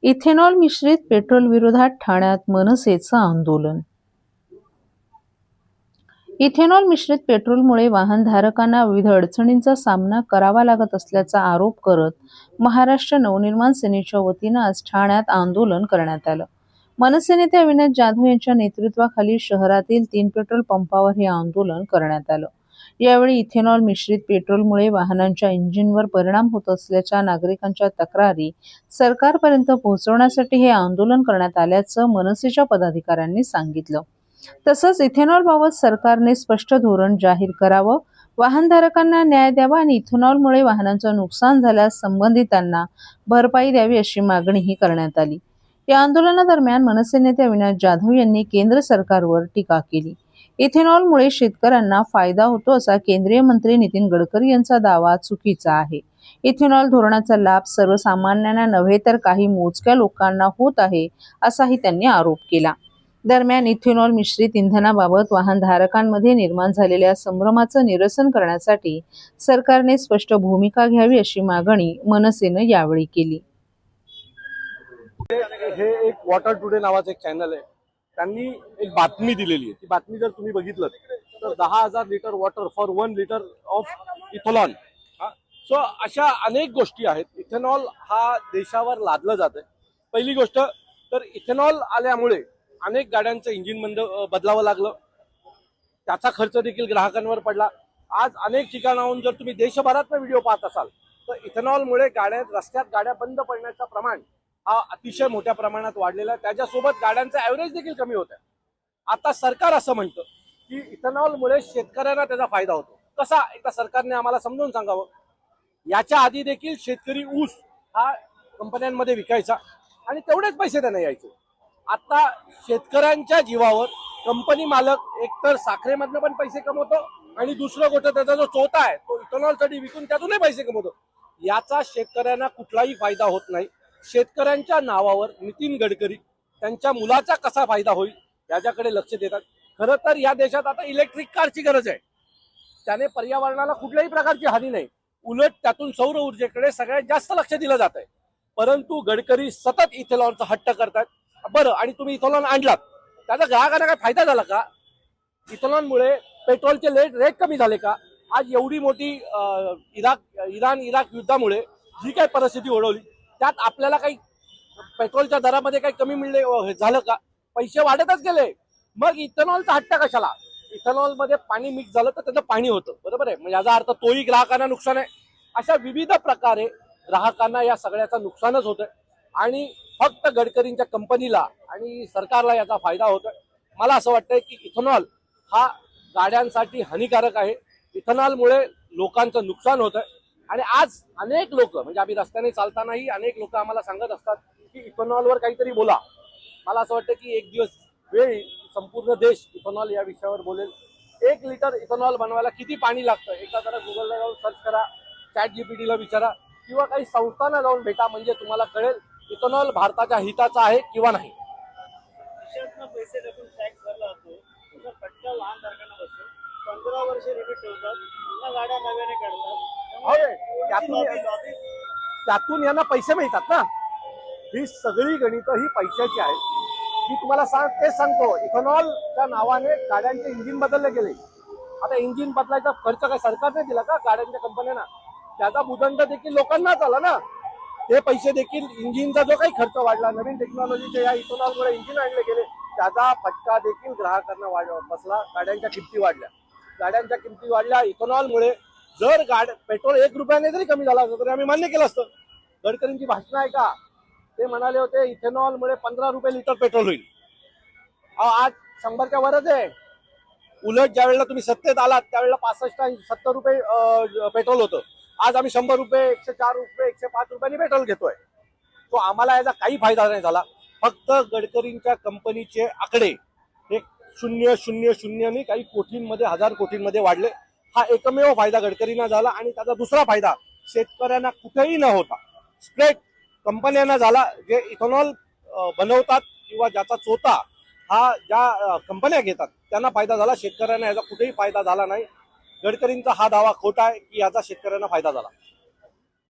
Ethanol मिश्रित petrol विरोधात ठाण्यात मनसेचं आंदोलन। इथेनॉल मिश्रित पेट्रोलमुळे वाहनधारकांना विविध अडचणींचा सामना करावा लागत असल्याचा आरोप करत महाराष्ट्र नवनिर्माण सेनेच्या वतीनं आज ठाण्यात आंदोलन करण्यात आलं। मनसे नेते अविनाश जाधव यांच्या नेतृत्वाखाली शहरातील 3 पेट्रोल पंपावर हे आंदोलन करण्यात आलं। यावेळी इथेनॉल मिश्रित पेट्रोलमुळे वाहनांच्या इंजिनवर परिणाम होत असल्याच्या नागरिकांच्या तक्रारी सरकारपर्यंत पोहोचवण्यासाठी हे आंदोलन करण्यात आल्याचं मनसेच्या पदाधिकाऱ्यांनी सांगितलं। तसंच इथेनॉलबाबत सरकारने स्पष्ट धोरण जाहीर करावं, वाहनधारकांना न्याय द्यावा आणि इथेनॉलमुळे वाहनांचं नुकसान झाल्यास संबंधितांना भरपाई द्यावी अशी मागणीही करण्यात आली। या आंदोलनादरम्यान मनसे नेते अविनाश जाधव यांनी केंद्र सरकारवर टीका केली। इथेनॉलमुळे शेतकऱ्यांना फायदा होतो असा केंद्रीय मंत्री नितीन गडकरी यांचा दावा चुकीचा आहे। इथेनॉल धोरणाचा लाभ सर्वसामान्यांना नव्हे तर काही मोजक्या लोकांना होत आहे असाही त्यांनी आरोप केला। दरम्यान इथेनॉल मिश्रित इंधनाबाबत वाहनधारकांमध्ये निर्माण झालेल्या संभ्रमाचं निरसन करण्यासाठी सरकारने स्पष्ट भूमिका घ्यावी अशी मागणी मनसेनं यावेळी केली। हे एक वॉटर टुडे नावाचं एक चॅनल आहे, त्यांनी एक बातमी दिलेली आहे। ती बातमी जर तुम्ही बघितलं तर 10,000 litre water for 1 litre of ethanol. So अशा अनेक गोष्टी आहेत। इथेनॉल हा देशावर लादलं जातं। पहिली गोष्ट तर इथेनॉल आल्यामुळे अनेक गाड्यांचं इंजिन बदलावं लागलं, त्याचा खर्च देखील ग्राहकांवर पडला। आज अनेक ठिकाणाहून जर तुम्ही देशभरात व्हिडिओ पाहत असाल तर इथेनॉलमुळे रस्त्यात गाड्या बंद पडण्याचं प्रमाण हा अतिशय मोठ्या प्रमाणात वाढलेला आहे। त्याच्यासोबत गाड्यांचं ॲव्हरेज देखील कमी होत आहे। आता सरकार असं म्हणतं की इथेनॉलमुळे शेतकऱ्यांना त्याचा फायदा होतो। कसा, एकदा सरकारने आम्हाला समजून सांगावं। याच्या आधी देखील शेतकरी ऊस हा कंपन्यांमध्ये विकायचा आणि तेवढेच पैसे त्यांना यायचे। आता शेतकऱ्यांच्या जीवावर कंपनी मालक एकतर साखरेमधनं पण पैसे कमवतो आणि दुसरं गोष्ट त्याचा जो चोथा आहे तो इथेनॉलसाठी विकून त्यातूनही पैसे कमवतो। याचा शेतकऱ्यांना कुठलाही फायदा होत नाही। शेतकऱ्यांच्या नावावर नितीन गडकरी त्यांच्या मुलाचा कसा फायदा होईल याच्याकडे लक्ष देतात। खरं तर या देशात आता इलेक्ट्रिक कारची गरज आहे, त्याने पर्यावरणाला कुठल्याही प्रकारची हानी नाही, उलट त्यातून सौर ऊर्जेकडे सगळ्यात जास्त लक्ष दिलं जात आहे। परंतु गडकरी सतत इथेनॉलचा हट्ट करतात। बरं, आणि तुम्ही इथेनॉल आणलात त्याचा ग्राहकांना काय फायदा झाला का? इथेनॉलमुळे पेट्रोलचे रेट कमी झाले का? आज एवढी मोठी इराण इराक युद्धामुळे जी काही परिस्थिती ओढवली त्यात आपल्याला काही पेट्रोलच्या दरामध्ये काही कमी मिळले झालं का? पैसे वाढतच गेले। मग इथेनॉलचा हट्ट कशाला? इथेनॉलमध्ये पाणी मिक्स झालं तर त्याचं पाणी होतं, बरोबर आहे, म्हणजे याचा अर्थ तोही ग्राहकांना नुकसान आहे। अशा विविध प्रकारे ग्राहकांना या सगळ्याचं नुकसानच होतं आणि फक्त गडकरींच्या कंपनीला आणि सरकारला याचा फायदा होतोय। मला असं वाटतंय की इथेनॉल हा गाड्यांसाठी हानिकारक आहे। इथेनॉलमुळे लोकांचं नुकसान होतंय आणि आज अनेक लोक, म्हणजे आम्ही रस्त्याने चालतानाही अनेक लोक आम्हाला सांगत असतात की इथेनॉलवर काहीतरी बोला। मला असं वाटतं की एक दिवस वेळ संपूर्ण देश इथेनॉल या विषयावर बोलेल। 1 लिटर इथेनॉल बनवायला किती पाणी लागतं एकदा जरा गुगलला जाऊन सर्च करा, ChatGPTला विचारा किंवा काही संस्थांना जाऊन भेटा, म्हणजे तुम्हाला कळेल इथेनॉल भारताच्या हिताचा आहे किंवा नाही। पैसे टाकून टॅक्स भरला जातो, त्याचा फटका वाहनधारकांना बसतो। 15 वर्ष लिमिट ठेवतात, त्या गाड्या नव्याने काढतात, त्यातून यांना पैसे मिळतात ना। ही सगळी गणितं ही पैशाची आहेत। मी तुम्हाला तेच सांगतो, इथेनॉलच्या नावाने गाड्यांचे इंजिन बदलले गेले। आता इंजिन बदलायचा खर्च काय सरकारने दिला का? गाड्यांच्या कंपन्यांना त्याचा भूदंड देखील लोकांनाच आला ना। ते पैसे देखील, इंजिनचा जो काही खर्च वाढला, नवीन टेक्नॉलॉजीचे या इथेनॉलमुळे इंजिन आणले गेले, त्याचा फटका देखील ग्राहकांना बसला। गाड्यांच्या किमती वाढल्या इथेनॉलमुळे। जर पेट्रोल 1 रुपयाने जरी कमी झाला असतं तरी आम्ही मान्य केलं असतं। गडकरींची भाषणं आहे का? ते म्हणाले होते इथेनॉलमुळे 15 रुपये लिटर पेट्रोल होईल। आज 100च्या वरच आहे। उलट ज्या वेळेला तुम्ही सत्तेत आलात त्यावेळेला 65-70 रुपये पेट्रोल होतं। आज आम्ही 100 रुपये, 104 रुपये, 105 रुपयांनी पेट्रोल घेतोय। तो आम्हाला याचा काही फायदा नाही झाला। फक्त गडकरींच्या कंपनीचे आकडे हे 0.00 काही कोटींमध्ये, 1000 कोटींमध्ये वाढले। हा एकमेव फायदा गडकरींना झाला आणि त्याचा दुसरा फायदा शेतकऱ्यांना कुठेही न होता स्ट्रेट कंपन्यांना झाला, जे इथेनॉल बनवतात किंवा ज्याचा चोथा हा ज्या कंपन्या घेतात त्यांना फायदा झाला। शेतकऱ्यांना याचा कुठेही फायदा झाला नाही। गडकरींचा हा दावा खोटा आहे की याचा शेतकऱ्यांना फायदा झाला।